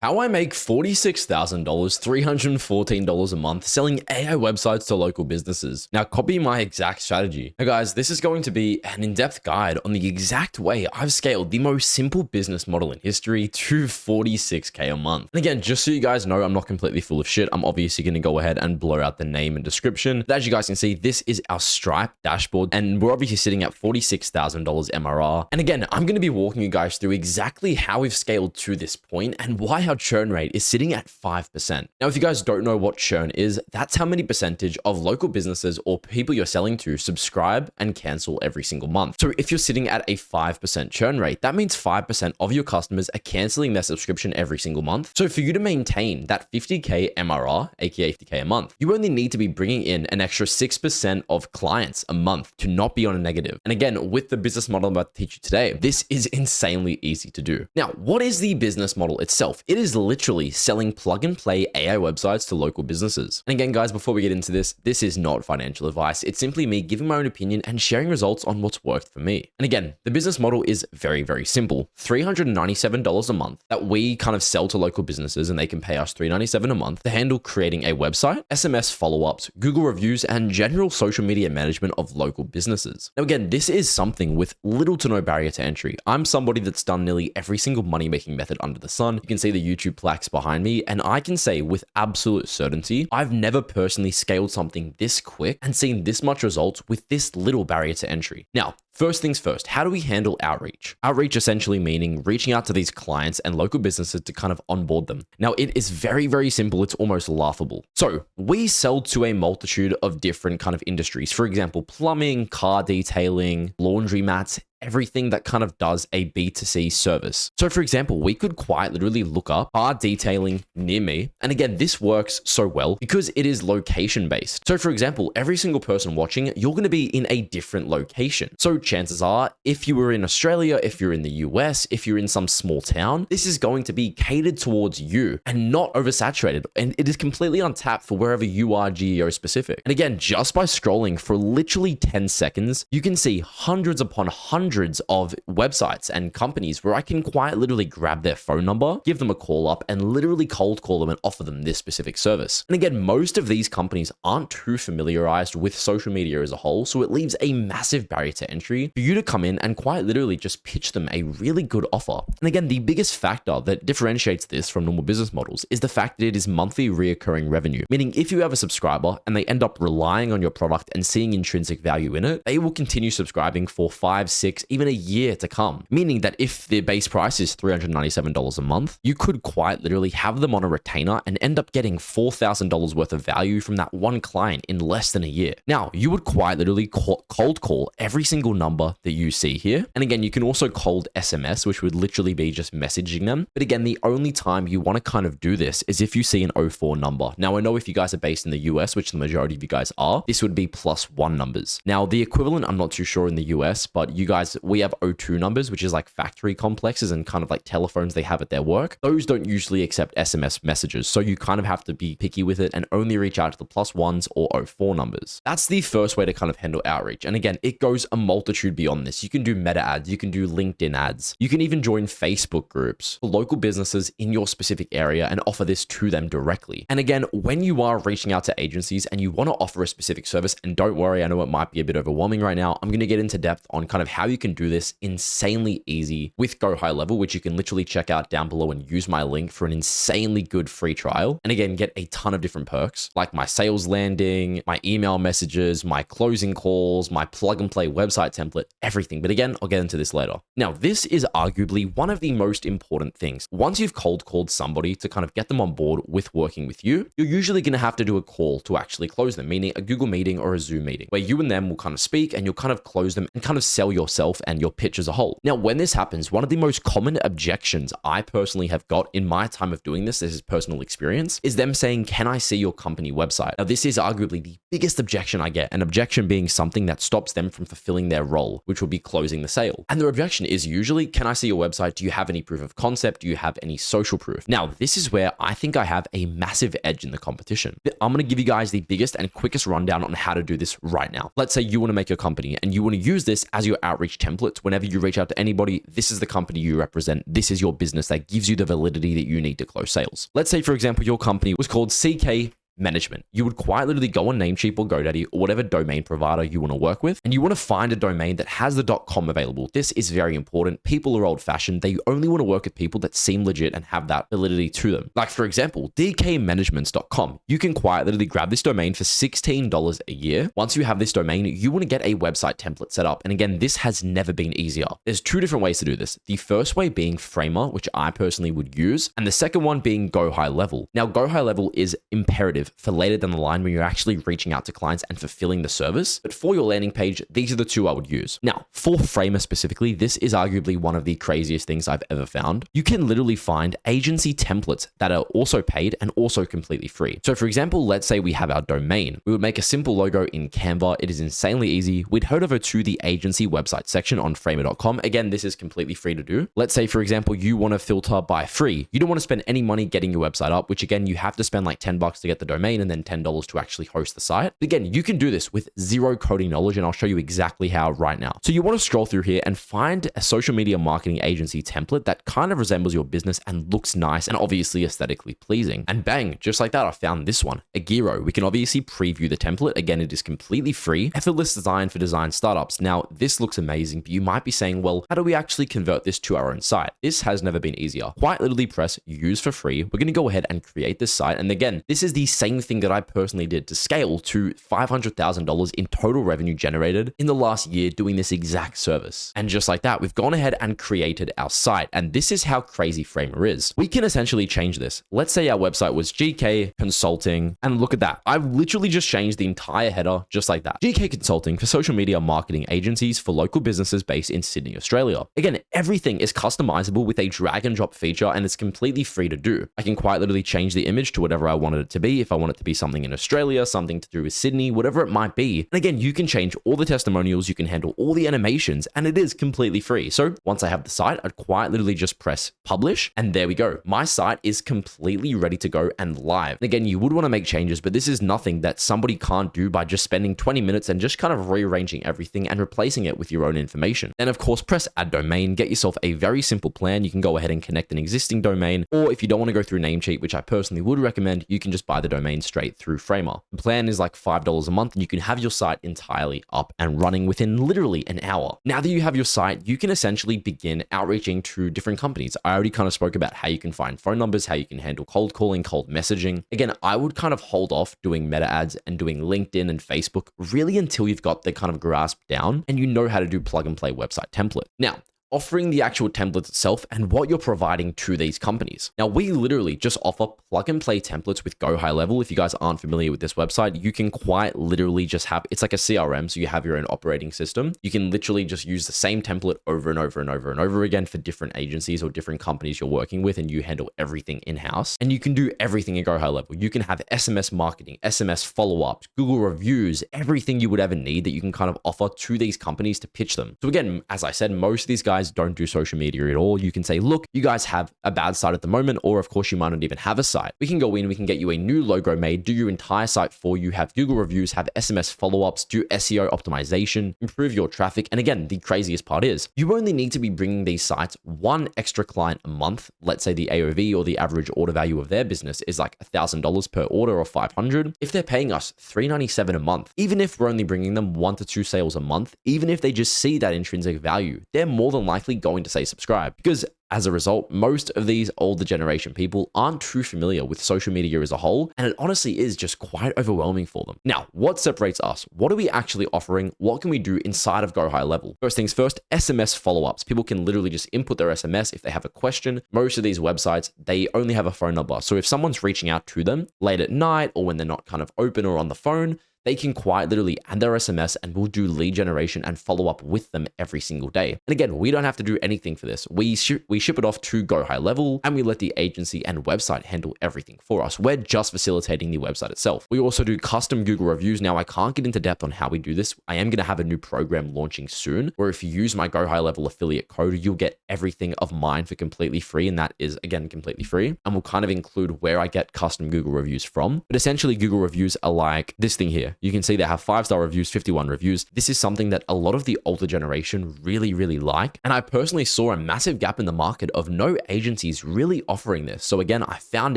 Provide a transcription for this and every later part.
How I make $46,000, $314 a month selling AI websites to local businesses. Now copy my exact strategy. Now guys, this is going to be an in-depth guide on the exact way I've scaled the most simple business model in history to 46K a month. And again, just so you guys know, I'm not completely full of shit. I'm obviously going to go ahead and blur out the name and description. But as you guys can see, this is our Stripe dashboard and we're obviously sitting at $46,000 MRR. And again, I'm going to be walking you guys through exactly how we've scaled to this point and why our churn rate is sitting at 5%. Now, if you guys don't know what churn is, that's how many percentage of local businesses or people you're selling to subscribe and cancel every single month. So if you're sitting at a 5% churn rate, that means 5% of your customers are canceling their subscription every single month. So for you to maintain that 50K MRR, aka 50K a month, you only need to be bringing in an extra 6% of clients a month to not be on a negative. And again, with the business model I'm about to teach you today, this is insanely easy to do. Now, what is the business model itself? It is literally selling plug and play AI websites to local businesses. And again, guys, before we get into this is not financial advice. It's simply me giving my own opinion and sharing results on what's worked for me. And again, the business model is very, very simple. $397 a month that we kind of sell to local businesses and they can pay us $397 a month to handle creating a website, SMS follow-ups, Google reviews, and general social media management of local businesses. Now, again, this is something with little to no barrier to entry. I'm somebody that's done nearly every single money-making method under the sun. You can see the YouTube plaques behind me, and I can say with absolute certainty, I've never personally scaled something this quick and seen this much results with this little barrier to entry. Now, first things first, how do we handle outreach? Outreach essentially meaning reaching out to these clients and local businesses to kind of onboard them. Now, it is very, very simple. It's almost laughable. So we sell to a multitude of different kind of industries. For example, plumbing, car detailing, laundromats, everything that kind of does a B2C service. So for example, we could quite literally look up car detailing near me. And again, this works so well because it is location based. So for example, every single person watching, you're going to be in a different location. So chances are, if you were in Australia, if you're in the US, if you're in some small town, this is going to be catered towards you and not oversaturated. And it is completely untapped for wherever you are geo specific. And again, just by scrolling for literally 10 seconds, you can see hundreds upon hundreds of websites and companies where I can quite literally grab their phone number, give them a call up, and literally cold call them and offer them this specific service. And again, most of these companies aren't too familiarized with social media as a whole, so it leaves a massive barrier to entry for you to come in and quite literally just pitch them a really good offer. And again, the biggest factor that differentiates this from normal business models is the fact that it is monthly reoccurring revenue, meaning if you have a subscriber and they end up relying on your product and seeing intrinsic value in it, they will continue subscribing for 5, 6, even a year to come. Meaning that if their base price is $397 a month, you could quite literally have them on a retainer and end up getting $4,000 worth of value from that one client in less than a year. Now, you would quite literally cold call every single number that you see here. And again, you can also cold SMS, which would literally be just messaging them. But again, the only time you want to kind of do this is if you see an 04 number. Now, I know if you guys are based in the US, which the majority of you guys are, this would be +1 numbers. Now, the equivalent, I'm not too sure in the US, but you guys, we have 02 numbers, which is like factory complexes and kind of like telephones they have at their work. Those don't usually accept SMS messages. So you kind of have to be picky with it and only reach out to the +1s or 04 numbers. That's the first way to kind of handle outreach. And again, it goes a multitude beyond this. You can do meta ads, you can do LinkedIn ads, you can even join Facebook groups for local businesses in your specific area and offer this to them directly. And again, when you are reaching out to agencies and you want to offer a specific service, and don't worry, I know it might be a bit overwhelming right now, I'm going to get into depth on kind of how you can do this insanely easy with Go High Level, which you can literally check out down below and use my link for an insanely good free trial. And again, get a ton of different perks like my sales landing, my email messages, my closing calls, my plug and play website template, everything. But again, I'll get into this later. Now, this is arguably one of the most important things. Once you've cold called somebody to kind of get them on board with working with you, you're usually going to have to do a call to actually close them, meaning a Google meeting or a Zoom meeting where you and them will kind of speak and you'll kind of close them and kind of sell yourself and your pitch as a whole. Now, when this happens, one of the most common objections I personally have got in my time of doing this is personal experience, is them saying, can I see your company website? Now, this is arguably the biggest objection I get, an objection being something that stops them from fulfilling their role, which will be closing the sale. And their objection is usually, can I see your website? Do you have any proof of concept? Do you have any social proof? Now, this is where I think I have a massive edge in the competition. I'm going to give you guys the biggest and quickest rundown on how to do this right now. Let's say you want to make a company and you want to use this as your outreach template. Whenever you reach out to anybody, this is the company you represent. This is your business that gives you the validity that you need to close sales. Let's say, for example, your company was called CK Management. You would quite literally go on Namecheap or GoDaddy or whatever domain provider you want to work with, and you want to find a domain that has the .com available. This is very important. People are old-fashioned. They only want to work with people that seem legit and have that validity to them. Like, for example, dkmanagements.com. You can quite literally grab this domain for $16 a year. Once you have this domain, you want to get a website template set up. And again, this has never been easier. There's two different ways to do this. The first way being Framer, which I personally would use, and the second one being Go High Level. Now, Go High Level is imperative for later down the line when you're actually reaching out to clients and fulfilling the service. But for your landing page, these are the two I would use. Now, for Framer specifically, this is arguably one of the craziest things I've ever found. You can literally find agency templates that are also paid and also completely free. So for example, let's say we have our domain. We would make a simple logo in Canva. It is insanely easy. We'd head over to the agency website section on framer.com. Again, this is completely free to do. Let's say, for example, you want to filter by free. You don't want to spend any money getting your website up, which again, you have to spend like $10 to get the domain and then $10 to actually host the site. But again, you can do this with zero coding knowledge, and I'll show you exactly how right now. So you want to scroll through here and find a social media marketing agency template that kind of resembles your business and looks nice and obviously aesthetically pleasing. And bang, just like that, I found this one, Agiro. We can obviously preview the template. Again, it is completely free, effortless design for design startups. Now, this looks amazing, but you might be saying, well, how do we actually convert this to our own site? This has never been easier. Quite literally press use for free. We're going to go ahead and create this site. And again, this is the same thing that I personally did to scale to $500,000 in total revenue generated in the last year doing this exact service. And just like that, we've gone ahead and created our site. And this is how crazy Framer is. We can essentially change this. Let's say our website was GK Consulting, and look at that. I've literally just changed the entire header just like that. GK Consulting for social media marketing agencies for local businesses based in Sydney, Australia. Again, everything is customizable with a drag and drop feature, and it's completely free to do. I can quite literally change the image to whatever I wanted it to be. If I want it to be something in Australia, something to do with Sydney, whatever it might be. And again, you can change all the testimonials, you can handle all the animations, and it is completely free. So once I have the site, I'd quite literally just press publish, and there we go. My site is completely ready to go and live. And again, you would want to make changes, but this is nothing that somebody can't do by just spending 20 minutes and just kind of rearranging everything and replacing it with your own information. Then of course, press add domain, get yourself a very simple plan. You can go ahead and connect an existing domain, or if you don't want to go through Namecheap, which I personally would recommend, you can just buy the domain straight through Framer. The plan is like $5 a month, and you can have your site entirely up and running within literally an hour. Now that you have your site, you can essentially begin outreaching to different companies. I already kind of spoke about how you can find phone numbers, how you can handle cold calling, cold messaging. Again, I would kind of hold off doing meta ads and doing LinkedIn and Facebook really until you've got the kind of grasp down and you know how to do plug and play website template. Now, offering the actual template itself and what you're providing to these companies. Now, we literally just offer plug and play templates with Go High Level. If you guys aren't familiar with this website, you can quite literally just have, it's like a CRM. So you have your own operating system. You can literally just use the same template over and over and over and over again for different agencies or different companies you're working with, and you handle everything in-house. And you can do everything in Go High Level. You can have SMS marketing, SMS follow-ups, Google reviews, everything you would ever need that you can kind of offer to these companies to pitch them. So again, as I said, most of these guys don't do social media at all. You can say, look, you guys have a bad site at the moment, or of course you might not even have a site. We can go in, we can get you a new logo made, do your entire site for you, have Google reviews, have SMS follow-ups, do SEO optimization, improve your traffic. And again, the craziest part is you only need to be bringing these sites one extra client a month. Let's say the AOV or the average order value of their business is like $1,000 per order or $500. If they're paying us $397 a month, even if we're only bringing them 1 to 2 sales a month, even if they just see that intrinsic value, they're more than likely going to say subscribe, because as a result, most of these older generation people aren't too familiar with social media as a whole, and it honestly is just quite overwhelming for them. Now, what separates us? What are we actually offering? What can we do inside of Go High Level? First things first, SMS follow-ups. People can literally just input their SMS if they have a question. Most of these websites, they only have a phone number. So if someone's reaching out to them late at night or when they're not kind of open or on the phone, they can quite literally add their SMS and we'll do lead generation and follow up with them every single day. And again, we don't have to do anything for this. We ship it off to Go High Level and we let the agency and website handle everything for us. We're just facilitating the website itself. We also do custom Google reviews. Now, I can't get into depth on how we do this. I am going to have a new program launching soon where if you use my Go High Level affiliate code, you'll get everything of mine for completely free. And that is, again, completely free. And we'll kind of include where I get custom Google reviews from. But essentially, Google reviews are like this thing here. You can see they have 5-star reviews, 51 reviews. This is something that a lot of the older generation really, really like. And I personally saw a massive gap in the market of no agencies really offering this. So again, I found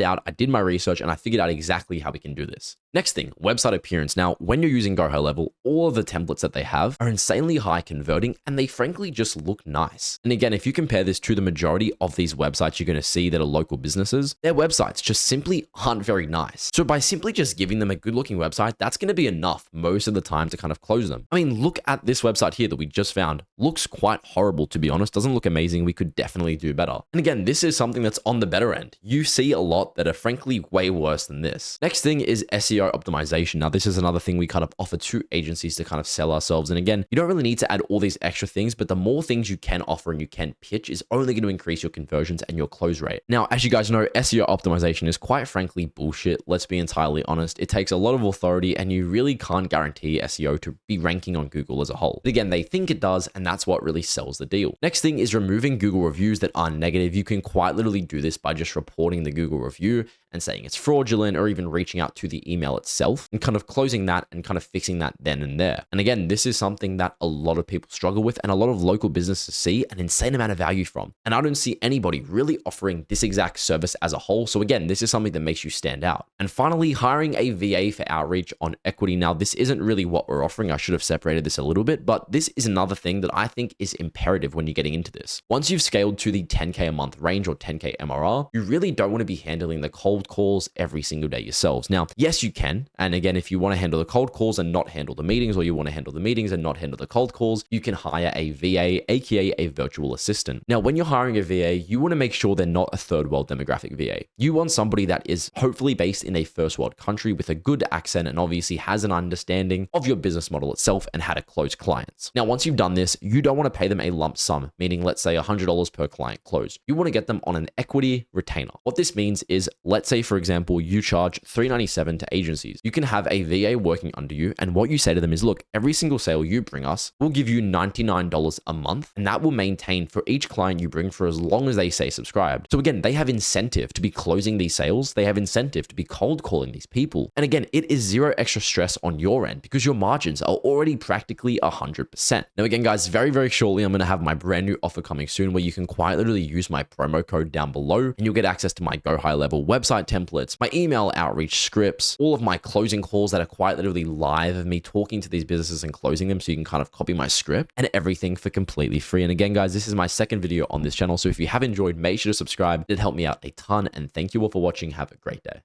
out, I did my research, and I figured out exactly how we can do this. Next thing, website appearance. Now, when you're using Go High Level, all of the templates that they have are insanely high converting and they frankly just look nice. And again, if you compare this to the majority of these websites you're going to see that are local businesses, their websites just simply aren't very nice. So by simply just giving them a good looking website, that's going to be enough most of the time to kind of close them. I mean, look at this website here that we just found. Looks quite horrible, to be honest. Doesn't look amazing. We could definitely do better. And again, this is something that's on the better end. You see a lot that are frankly way worse than this. Next thing is SEO optimization. Now, this is another thing we kind of offer to agencies to kind of sell ourselves. And again, you don't really need to add all these extra things, but the more things you can offer and you can pitch is only going to increase your conversions and your close rate. Now, as you guys know, SEO optimization is quite frankly bullshit. Let's be entirely honest. It takes a lot of authority and you really can't guarantee SEO to be ranking on Google as a whole. But again, they think it does, and that's what really sells the deal. Next thing is removing Google reviews that are negative. You can quite literally do this by just reporting the Google review and saying it's fraudulent, or even reaching out to the email itself and kind of closing that and kind of fixing that then and there. And again, this is something that a lot of people struggle with and a lot of local businesses see an insane amount of value from. And I don't see anybody really offering this exact service as a whole. So again, this is something that makes you stand out. And finally, hiring a VA for outreach on equity. Now, this isn't really what we're offering. I should have separated this a little bit, but this is another thing that I think is imperative when you're getting into this. Once you've scaled to the 10K a month range or 10K MRR, you really don't want to be handling the cold calls every single day yourselves. Now, yes, you can. And again, if you want to handle the cold calls and not handle the meetings, or you want to handle the meetings and not handle the cold calls, you can hire a VA, aka a virtual assistant. Now, when you're hiring a VA, you want to make sure they're not a third world demographic VA. You want somebody that is hopefully based in a first world country with a good accent and obviously has an understanding of your business model itself and how to close clients. Now, once you've done this, you don't want to pay them a lump sum, meaning let's say $100 per client closed. You want to get them on an equity retainer. What this means is, let's say, for example, you charge $397 to agencies. You can have a VA working under you, and what you say to them is, look, every single sale you bring us, we'll give you $99 a month, and that will maintain for each client you bring for as long as they say subscribed. So again, they have incentive to be closing these sales. They have incentive to be cold calling these people. And again, it is zero extra stress on your end because your margins are already practically 100%. Now again, guys, very, very shortly, I'm going to have my brand new offer coming soon where you can quite literally use my promo code down below and you'll get access to my Go High Level website templates, my email outreach scripts, all of my closing calls that are quite literally live of me talking to these businesses and closing them, so you can kind of copy my script, and everything for completely free. And again, guys, this is my second video on this channel, so if you have enjoyed, make sure to subscribe. It did help me out a ton, and thank you all for watching. Have a great day.